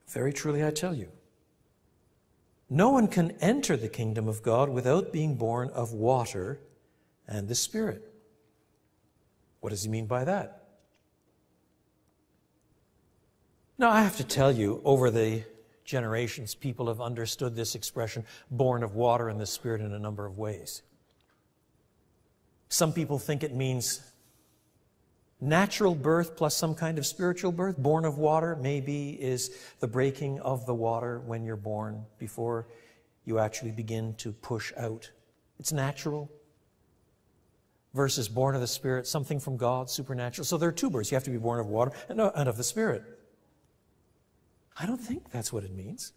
Very truly I tell you, no one can enter the kingdom of God without being born of water and the Spirit. What does he mean by that? Now, I have to tell you, over the generations, people have understood this expression, born of water and the Spirit, in a number of ways. Some people think it means natural birth plus some kind of spiritual birth. Born of water maybe is the breaking of the water when you're born before you actually begin to push out. It's natural. Versus born of the Spirit, something from God, supernatural. So there are two births. You have to be born of water and of the Spirit. I don't think that's what it means.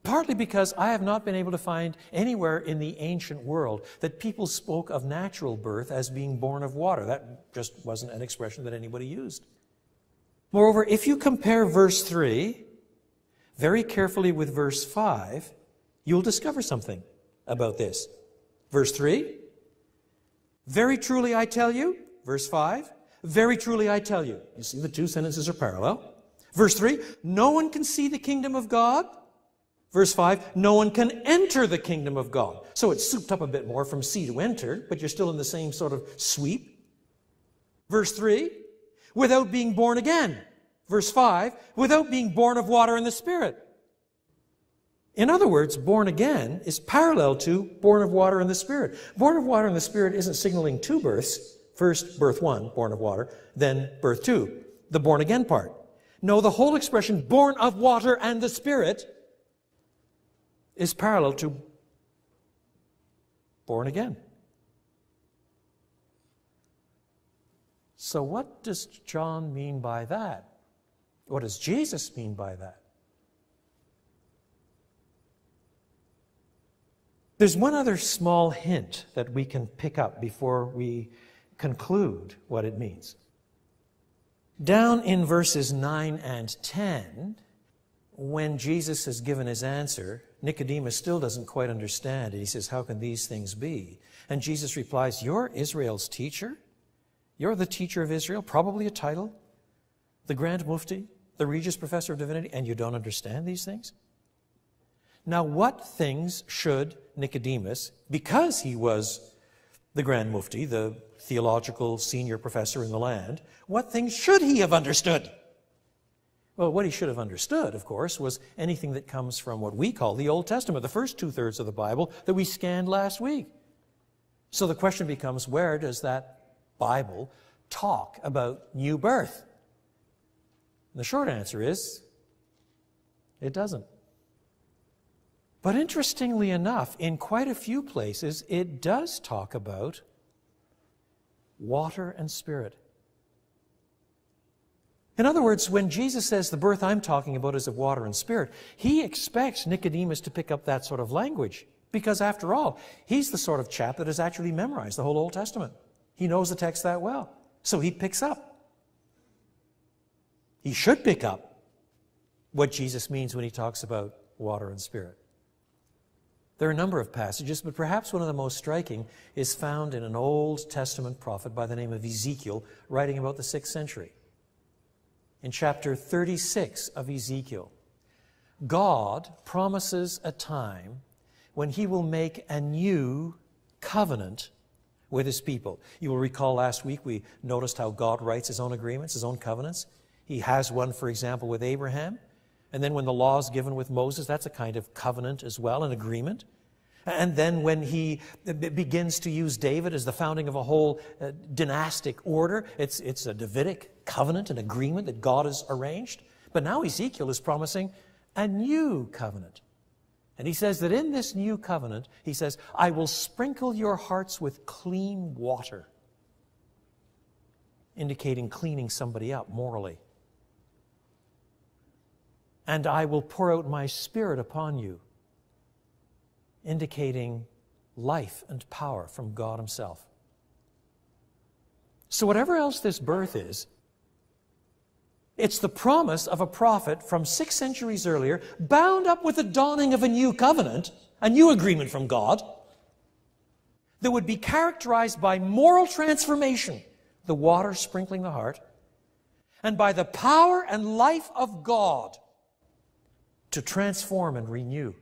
Partly because I have not been able to find anywhere in the ancient world that people spoke of natural birth as being born of water. That just wasn't an expression that anybody used. Moreover, if you compare verse 3 very carefully with verse 5, you'll discover something about this. Verse 3, very truly I tell you. Verse 5, very truly I tell you. You see, the two sentences are parallel. Verse 3, no one can see the kingdom of God. Verse 5, no one can enter the kingdom of God. So it's souped up a bit more from see to enter, but you're still in the same sort of sweep. Verse 3, without being born again. Verse 5, without being born of water and the Spirit. In other words, born again is parallel to born of water and the Spirit. Born of water and the Spirit isn't signaling two births. First, birth 1, born of water, then birth 2, the born again part. No, the whole expression, born of water and the Spirit, is parallel to born again. So what does John mean by that? What does Jesus mean by that? There's one other small hint that we can pick up before we conclude what it means. Down in verses 9 and 10, when Jesus has given his answer, Nicodemus still doesn't quite understand it. He says, how can these things be? And Jesus replies, you're Israel's teacher? You're the teacher of Israel, probably a title, the Grand Mufti, the Regius Professor of Divinity, and you don't understand these things? Now, what things should Nicodemus, because he was the Grand Mufti, the theological senior professor in the land, what things should he have understood? Well, what he should have understood, of course, was anything that comes from what we call the Old Testament, the first two-thirds of the Bible that we scanned last week. So the question becomes, where does that Bible talk about new birth? And the short answer is, it doesn't. But interestingly enough, in quite a few places, it does talk about water and Spirit. In other words, when Jesus says the birth I'm talking about is of water and Spirit, he expects Nicodemus to pick up that sort of language. Because after all, he's the sort of chap that has actually memorized the whole Old Testament. He knows the text that well. So he picks up. He should pick up what Jesus means when he talks about water and Spirit. There are a number of passages, but perhaps one of the most striking is found in an Old Testament prophet by the name of Ezekiel, writing about the 6th century. In chapter 36 of Ezekiel, God promises a time when he will make a new covenant with his people. You will recall last week we noticed how God writes his own agreements, his own covenants. He has one, for example, with Abraham. And then when the law is given with Moses, that's a kind of covenant as well, an agreement. And then when he begins to use David as the founding of a whole dynastic order, it's a Davidic covenant, an agreement that God has arranged. But now Ezekiel is promising a new covenant. And he says that in this new covenant, he says, I will sprinkle your hearts with clean water, indicating cleaning somebody up morally. And I will pour out my Spirit upon you, indicating life and power from God himself. So whatever else this birth is, it's the promise of a prophet from 6 centuries earlier, bound up with the dawning of a new covenant, a new agreement from God, that would be characterized by moral transformation, the water sprinkling the heart, and by the power and life of God to transform and renew